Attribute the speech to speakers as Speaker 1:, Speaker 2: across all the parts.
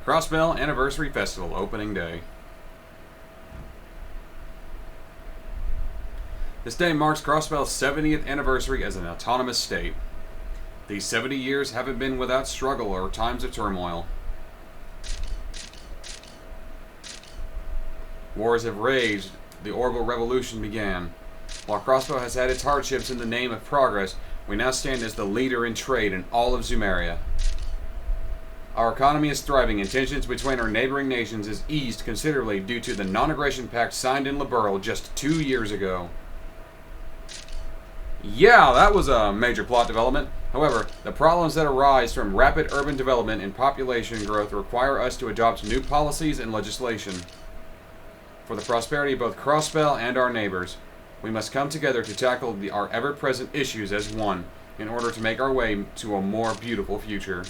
Speaker 1: Crossbell Anniversary Festival opening day. This day marks Crossbell's 70th anniversary as an autonomous state. These 70 years haven't been without struggle or times of turmoil. Wars have raged, the Orbital Revolution began. While Crossbell has had its hardships in the name of progress, we now stand as the leader in trade in all of Zumeria. Our economy is thriving and tensions between our neighboring nations has eased considerably due to the non-aggression pact signed in Liberl just 2 years ago. Yeah, that was a major plot development. However, the problems that arise from rapid urban development and population growth require us to adopt new policies and legislation. For the prosperity of both Crossbell and our neighbors, we must come together to tackle our ever-present issues as one, in order to make our way to a more beautiful future.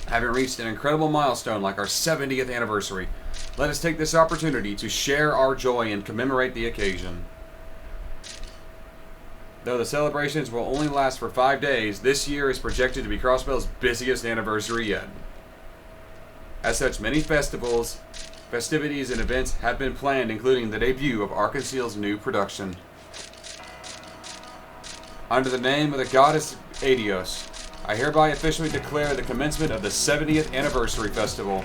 Speaker 1: Having reached an incredible milestone like our 70th anniversary, let us take this opportunity to share our joy and commemorate the occasion. Though the celebrations will only last for 5 days, this year is projected to be Crossbell's busiest anniversary yet. As such, many festivities, and events have been planned, including the debut of Arkansas's new production. Under the name of the goddess Adios, I hereby officially declare the commencement of the 70th Anniversary Festival.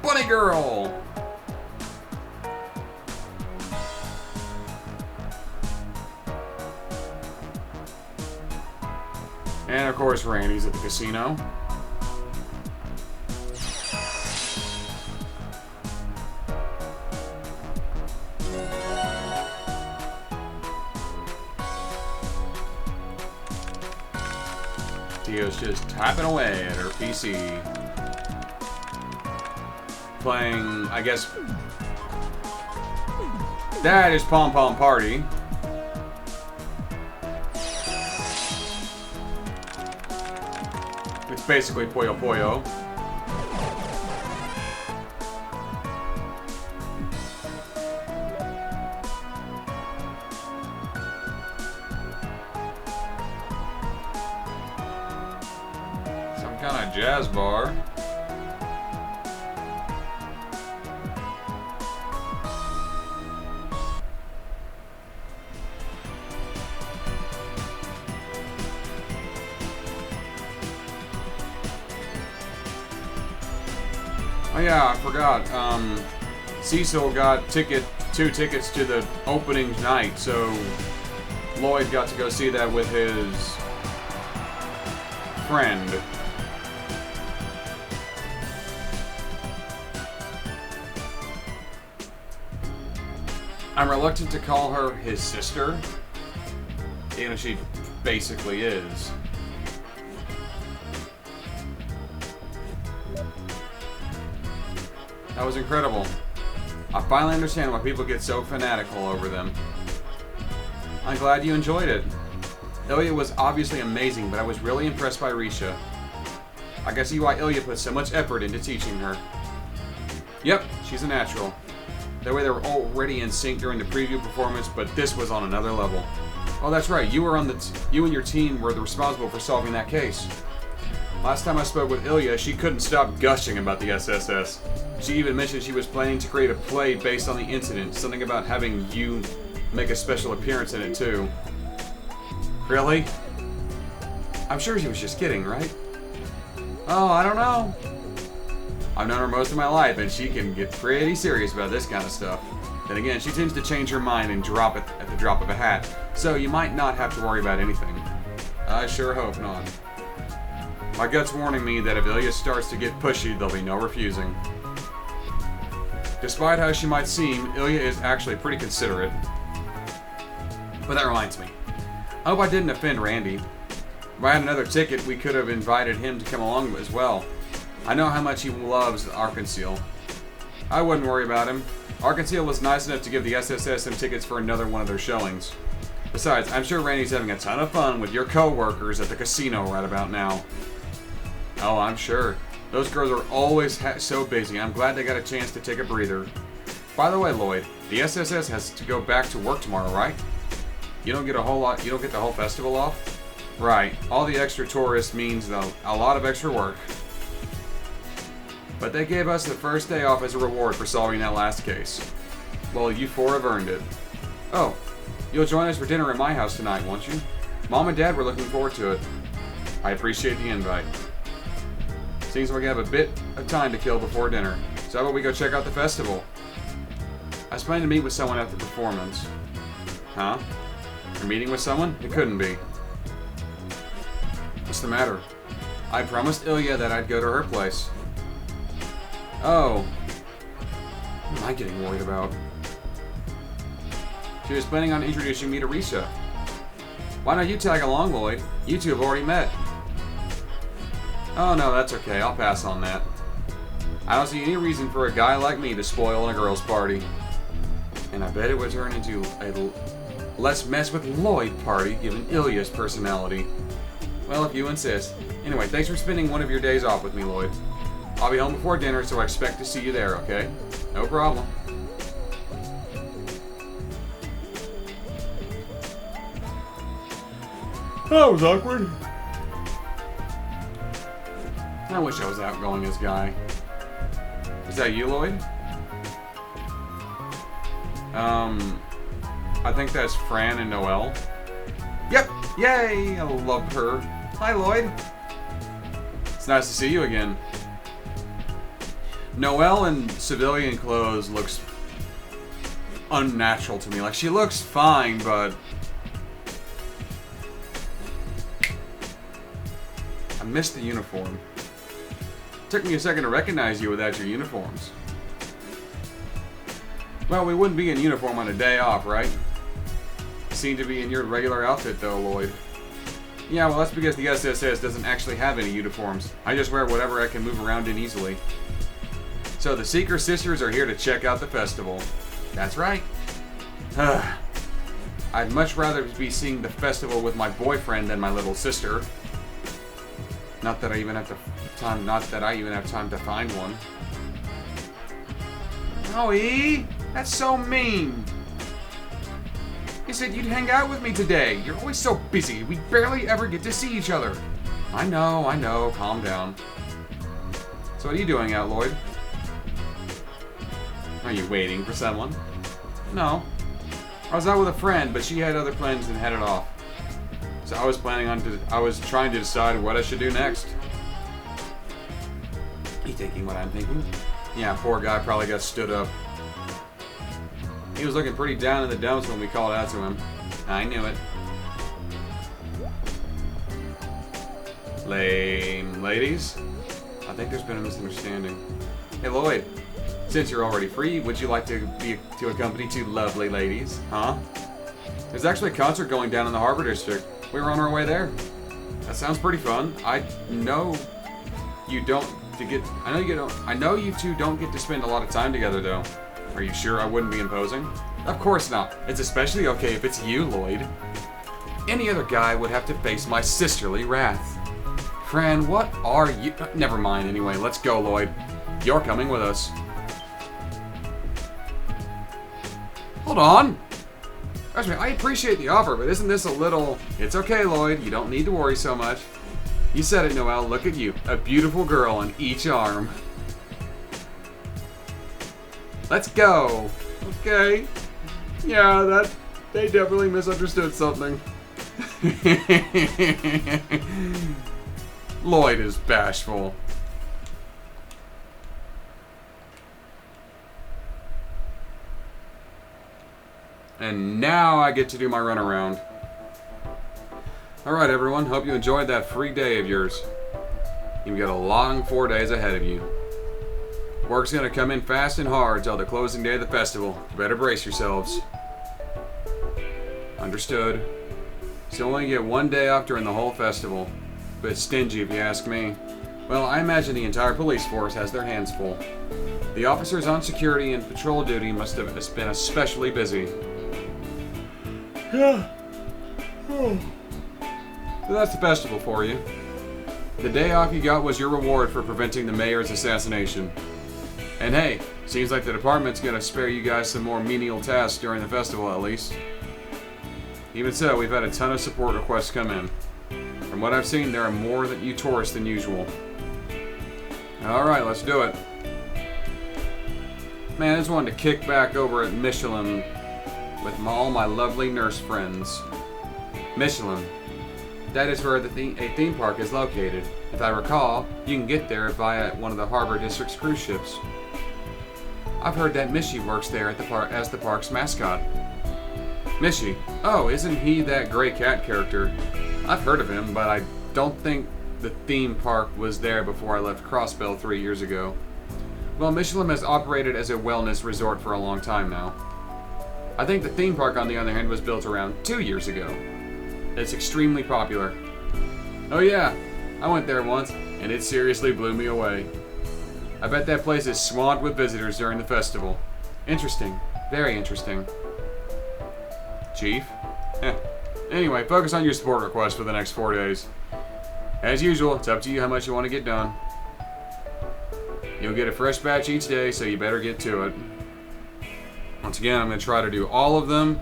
Speaker 1: Bunny Girl! And of course, Randy's at the casino. Tio's just tapping away at her PC. Playing, I guess, that is Pom Pom Party. It's basically Puyo Puyo. Some kind of jazz bar. Oh yeah, I forgot. Cecil got 2 tickets to the opening night, so Lloyd got to go see that with his friend. I'm reluctant to call her his sister, even if she basically is. That was incredible. I finally understand why people get so fanatical over them. I'm glad you enjoyed it. Ilya was obviously amazing, but I was really impressed by Risha. I can see why Ilya put so much effort into teaching her. Yep, she's a natural. That way they were already in sync during the preview performance, but this was on another level. Oh, that's right. You and your team were responsible for solving that case. Last time I spoke with Ilya, she couldn't stop gushing about the SSS. She even mentioned she was planning to create a play based on the incident, something about having you make a special appearance in it too. Really? I'm sure she was just kidding, right? Oh, I don't know. I've known her most of my life, and she can get pretty serious about this kind of stuff. Then again, she tends to change her mind and drop it at the drop of a hat, so you might not have to worry about anything. I sure hope not. My gut's warning me that if Ilya starts to get pushy, there'll be no refusing. Despite how she might seem, Ilya is actually pretty considerate. But that reminds me. I hope I didn't offend Randy. If I had another ticket, we could have invited him to come along as well. I know how much he loves Arkansas. I wouldn't worry about him. Arkansas was nice enough to give the SSS some tickets for another one of their showings. Besides, I'm sure Randy's having a ton of fun with your co-workers at the casino right about now. Oh, I'm sure. Those girls are always so busy. I'm glad they got a chance to take a breather. By the way, Lloyd, the SSS has to go back to work tomorrow, right? You don't get the whole festival off? Right. All the extra tourists means, though, a lot of extra work. But they gave us the first day off as a reward for solving that last case. Well, you four have earned it. Oh, you'll join us for dinner at my house tonight, won't you? Mom and Dad were looking forward to it. I appreciate the invite. Seems like we have a bit of time to kill before dinner, so how about we go check out the festival? I was planning to meet with someone at the performance. Huh? You're meeting with someone? It couldn't be. What's the matter? I promised Ilya that I'd go to her place. Oh. What am I getting worried about? She was planning on introducing me to Risha. Why don't you tag along, Lloyd? You two have already met. Oh no, that's okay. I'll pass on that. I don't see any reason for a guy like me to spoil a girl's party. And I bet it would turn into a let's mess with Lloyd party, given Ilya's personality. Well, if you insist. Anyway, thanks for spending one of your days off with me, Lloyd. I'll be home before dinner, so I expect to see you there, okay? No problem. That was awkward. I wish I was outgoing as guy. Is that you, Lloyd? I think that's Fran and Noelle. Yep! Yay! I love her. Hi, Lloyd. It's nice to see you again. Noelle in civilian clothes looks unnatural to me. Like, she looks fine, but I missed the uniform. Took me a second to recognize you without your uniforms. Well, we wouldn't be in uniform on a day off, right? You seem to be in your regular outfit, though, Lloyd. Yeah, well, that's because the SSS doesn't actually have any uniforms. I just wear whatever I can move around in easily. So the Seeker Sisters are here to check out the festival. That's right. I'd much rather be seeing the festival with my boyfriend than my little sister. Not that I even have time to find one. Howie, that's so mean. You said you'd hang out with me today. You're always so busy. We barely ever get to see each other. I know. Calm down. So what are you doing out, Lloyd? Are you waiting for someone? No. I was out with a friend, but she had other plans and headed off. So I was trying to decide what I should do next. You thinking what I'm thinking? Yeah, poor guy probably got stood up. He was looking pretty down in the dumps when we called out to him. I knew it. Lame ladies? I think there's been a misunderstanding. Hey Lloyd, since you're already free, would you like to accompany two lovely ladies? Huh? There's actually a concert going down in the Harbor District. We were on our way there. That sounds pretty fun. I know you two don't get to spend a lot of time together though. Are you sure I wouldn't be imposing? Of course not. It's especially okay if it's you, Lloyd. Any other guy would have to face my sisterly wrath. Fran, what are you? Never mind anyway. Let's go, Lloyd. You're coming with us. Hold on. Trust me, I appreciate the offer, but isn't this a little... It's okay, Lloyd. You don't need to worry so much. You said it, Noelle. Look at you. A beautiful girl on each arm. Let's go. Okay. Yeah, they definitely misunderstood something. Lloyd is bashful. And now I get to do my runaround. Alright everyone, hope you enjoyed that free day of yours. You've got a long 4 days ahead of you. Work's gonna come in fast and hard till the closing day of the festival. You better brace yourselves. Understood. So only get 1 day off during the whole festival. Bit stingy if you ask me. Well, I imagine the entire police force has their hands full. The officers on security and patrol duty must have been especially busy. Yeah. So that's the festival for you. The day off you got was your reward for preventing the mayor's assassination. And hey, seems like the department's gonna spare you guys some more menial tasks during the festival at least. Even so, we've had a ton of support requests come in. From what I've seen, there are more than you tourists than usual. Alright, let's do it. Man, I just wanted to kick back over at Michelin with all my lovely nurse friends. Michelin. That is where a theme park is located. If I recall, you can get there via one of the Harbor District's cruise ships. I've heard that Mishy works there at the park as the park's mascot. Mishy? Oh, isn't he that gray cat character? I've heard of him, but I don't think the theme park was there before I left Crossbell 3 years ago. Well, Michelin has operated as a wellness resort for a long time now. I think the theme park, on the other hand, was built around 2 years ago. It's extremely popular. Oh yeah, I went there once, and it seriously blew me away. I bet that place is swamped with visitors during the festival. Interesting. Very interesting. Chief? Anyway, focus on your support request for the next 4 days. As usual, it's up to you how much you want to get done. You'll get a fresh batch each day, so you better get to it. Once again, I'm going to try to do all of them.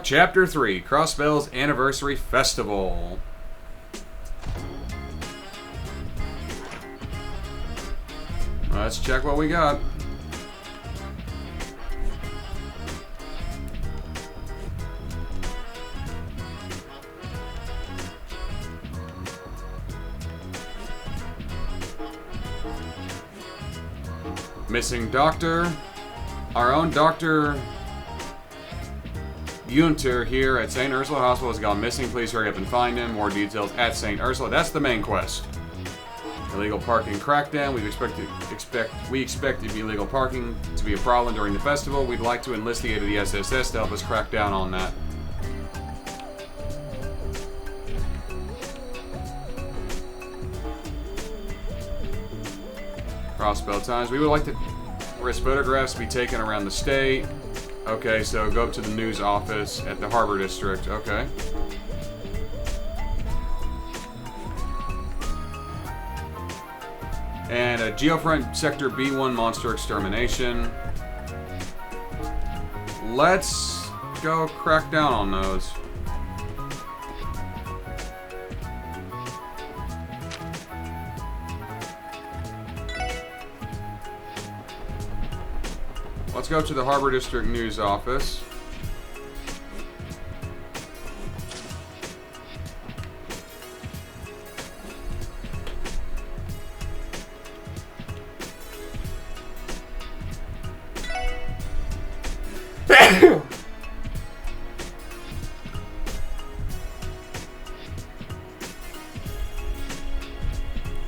Speaker 1: Chapter 3, Crossbell's Anniversary Festival. Let's check what we got. Missing doctor. Our own Dr. Gunter here at St. Ursula Hospital has gone missing. Please hurry up and find him. More details at St. Ursula. That's the main quest. Illegal parking crackdown. We expect illegal parking to be a problem during the festival. We'd like to enlist the aid of the SSS to help us crack down on that. Crossbell times. We would like to risk photographs to be taken around the state. Okay, so go up to the news office at the Harbor District. Okay. And a Geofront Sector B1 monster extermination. Let's go crack down on those. Let's go to the Harbor District News office.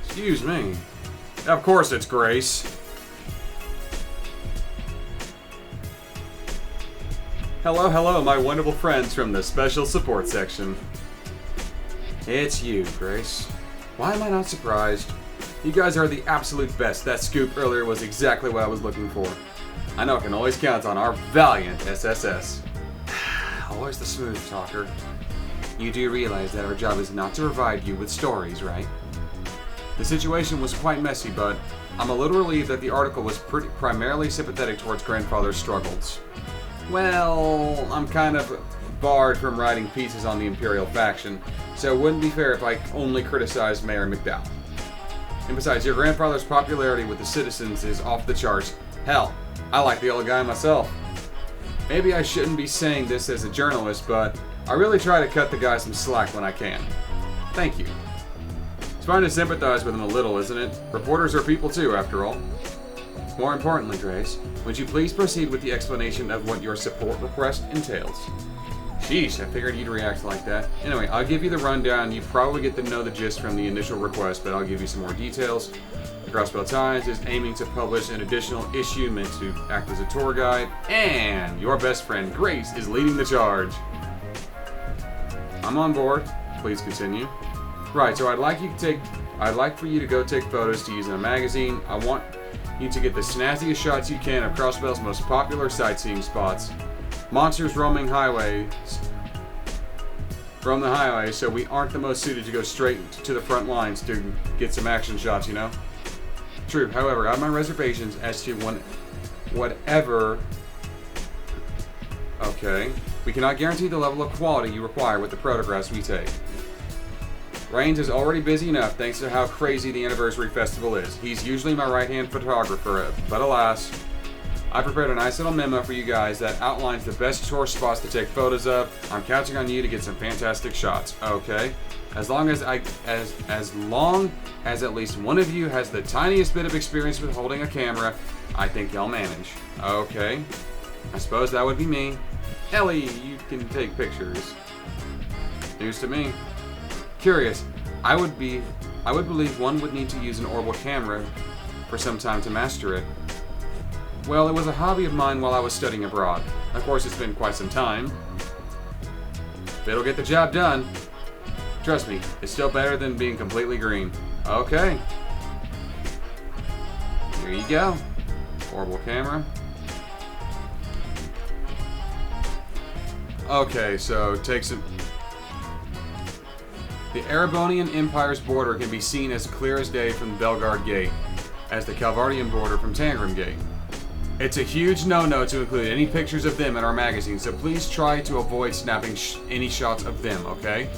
Speaker 1: Excuse me. Of course it's Grace. Hello, hello, my wonderful friends from the Special Support Section. It's you, Grace. Why am I not surprised? You guys are the absolute best. That scoop earlier was exactly what I was looking for. I know I can always count on our valiant SSS. Always the smooth talker. You do realize that our job is not to provide you with stories, right? The situation was quite messy, but I'm a little relieved that the article was primarily sympathetic towards grandfather's struggles. Well, I'm kind of barred from writing pieces on the Imperial faction, so it wouldn't be fair if I only criticized Mayor McDowell. And besides, your grandfather's popularity with the citizens is off the charts. Hell, I like the old guy myself. Maybe I shouldn't be saying this as a journalist, but I really try to cut the guy some slack when I can. Thank you. It's fine to sympathize with him a little, isn't it? Reporters are people too, after all. More importantly, Grace, would you please proceed with the explanation of what your support request entails? Sheesh, I figured you'd react like that. Anyway, I'll give you the rundown. You probably get to know the gist from the initial request, but I'll give you some more details. The Crossbell Times is aiming to publish an additional issue meant to act as a tour guide, and your best friend, Grace, is leading the charge. I'm on board. Please continue. Right, so I'd like for you to go take photos to use in a magazine. I want you to get the snazziest shots you can of Crossbell's most popular sightseeing spots. Monsters roam the highway, so we aren't the most suited to go straight to the front lines to get some action shots, you know? True, however, I have my reservations as to whatever... Okay. We cannot guarantee the level of quality you require with the photographs we take. Raines is already busy enough thanks to how crazy the anniversary festival is. He's usually my right-hand photographer, but alas, I prepared a nice little memo for you guys that outlines the best tourist spots to take photos of. I'm counting on you to get some fantastic shots. Okay. As long as at least one of you has the tiniest bit of experience with holding a camera, I think y'all manage. Okay. I suppose that would be me. Ellie, you can take pictures. News to me. Curious. I would believe one would need to use an orbital camera for some time to master it. Well, it was a hobby of mine while I was studying abroad. Of course, it's been quite some time. But it'll get the job done. Trust me, it's still better than being completely green. Okay. Here you go. Orbital camera. Okay, so take some... The Erebonian Empire's border can be seen as clear as day from Belgard Gate, as the Calvardian border from Tangram Gate. It's a huge no-no to include any pictures of them in our magazine, so please try to avoid snapping any shots of them, okay?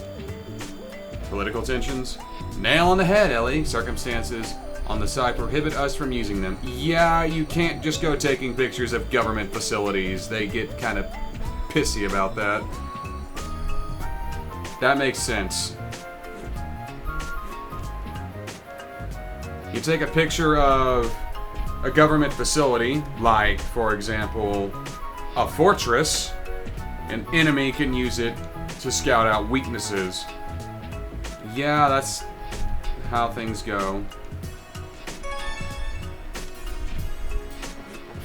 Speaker 1: Political tensions? Nail on the head, Ellie. Circumstances on the side prohibit us from using them. Yeah, you can't just go taking pictures of government facilities. They get kind of pissy about that. That makes sense. You take a picture of a government facility, like, for example, a fortress. An enemy can use it to scout out weaknesses. Yeah, that's how things go.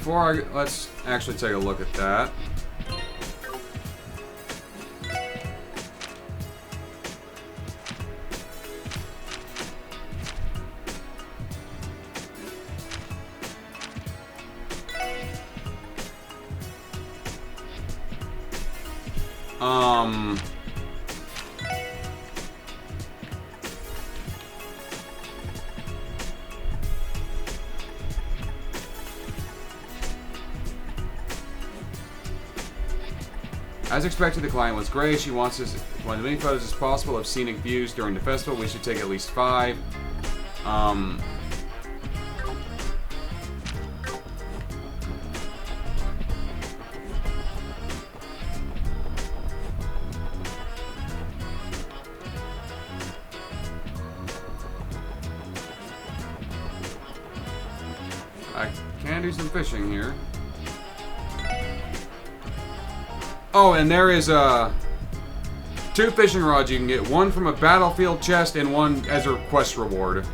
Speaker 1: Let's actually take a look at that. As expected, the client was great. She wants as many photos as possible of scenic views during the festival. We should take at least 5. I can do some fishing here. Oh, and there is 2 fishing rods you can get. One from a battlefield chest and one as a quest reward.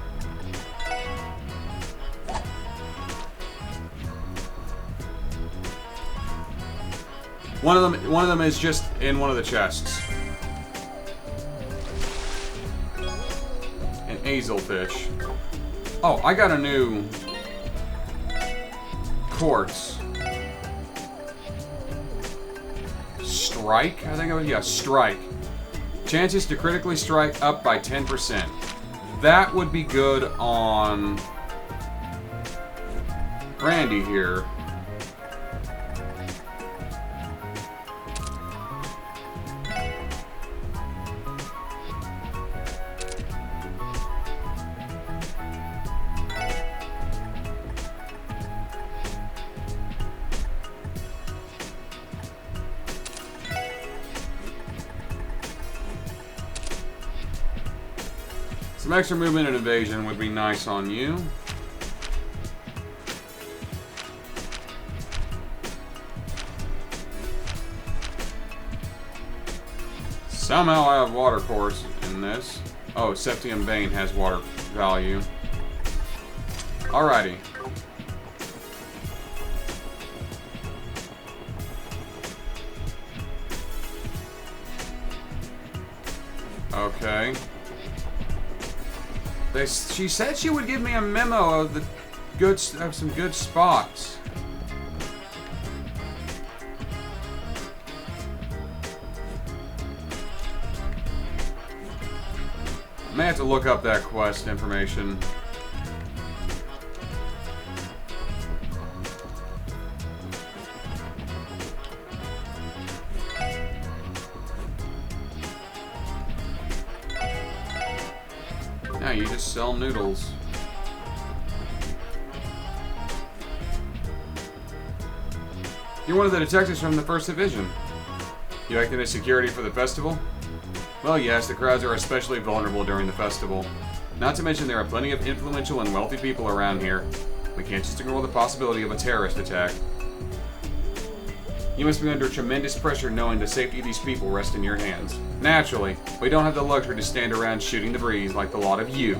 Speaker 1: One of them is just in one of the chests. An azelfish. Oh, I got a new quartz. Strike? I think it was, yeah, strike. Chances to critically strike up by 10%. That would be good on Randy here. Some extra movement and evasion would be nice on you. Somehow I have water course in this. Oh, Septium Vein has water value. Alrighty. Okay. She said she would give me a memo of some good spots. I may have to look up that quest information. Yeah, you just sell noodles. You're one of the detectives from the 1st Division. You acting as security for the festival? Well, yes, the crowds are especially vulnerable during the festival. Not to mention there are plenty of influential and wealthy people around here. We can't just ignore the possibility of a terrorist attack. You must be under tremendous pressure knowing the safety of these people rests in your hands. Naturally, we don't have the luxury to stand around shooting the breeze like the lot of you.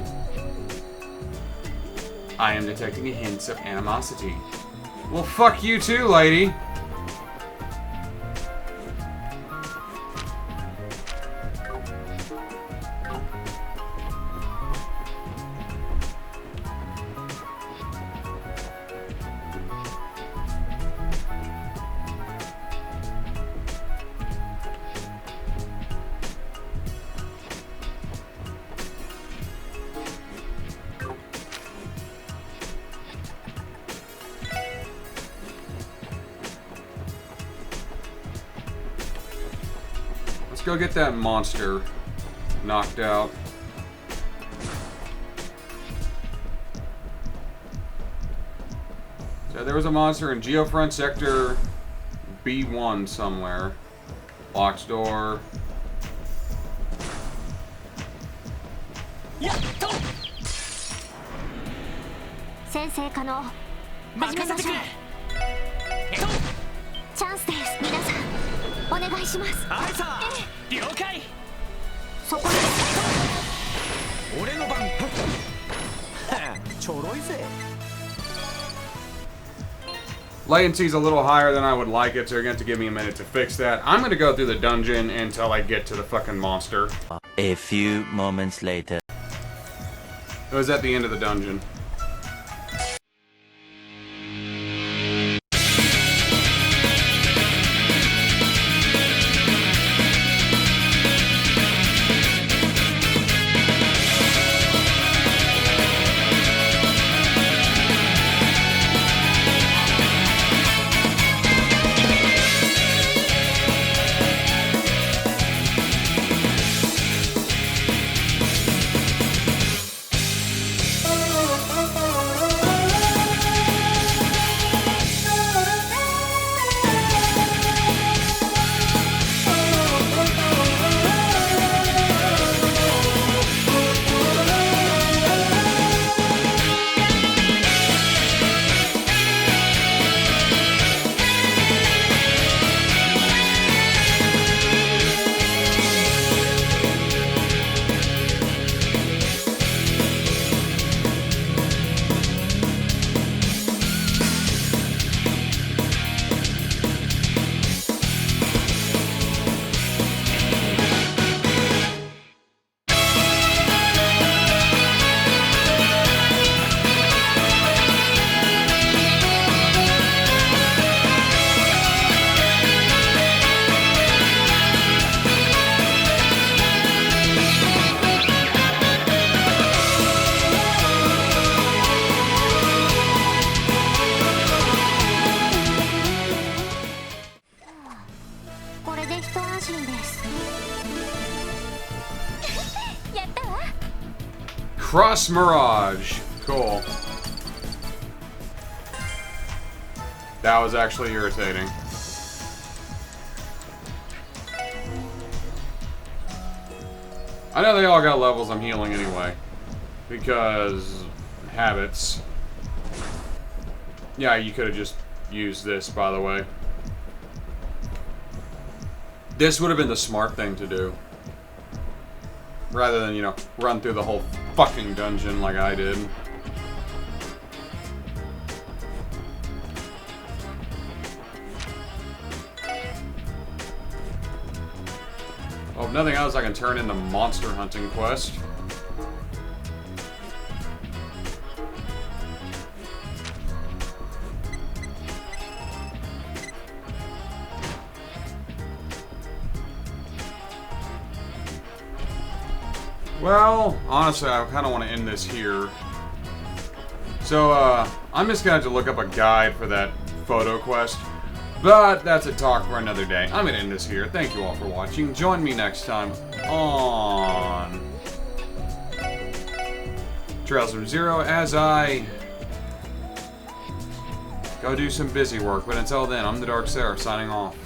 Speaker 1: I am detecting hints of animosity. Well, fuck you too, lady! Let's go get that monster knocked out. So there was a monster in Geofront Sector B1 somewhere. Locked door.
Speaker 2: Sensei 可能始めましょう。チャンスです。皆さんお願いします。
Speaker 3: はいさあ、了解。
Speaker 2: そこです。
Speaker 3: 俺の番。ちょろいぜ。
Speaker 1: Latency's a little higher than I would like it, so you're going to have to give me a minute to fix that. I'm going to go through the dungeon until I get to the fucking monster.
Speaker 4: A few moments later.
Speaker 1: It was at the end of the dungeon. Cross Mirage. Cool. That was actually irritating. I know they all got levels I'm healing anyway. Because habits. Yeah, you could have just used this, by the way. This would have been the smart thing to do. Rather than, you know, run through the whole fucking dungeon like I did. Well, if nothing else, I can turn in the monster hunting quest. Well, honestly, I kind of want to end this here. So, I'm just going to have to look up a guide for that photo quest. But that's a talk for another day. I'm going to end this here. Thank you all for watching. Join me next time on Trails from Zero as I go do some busy work. But until then, I'm the TheDarkSeraph signing off.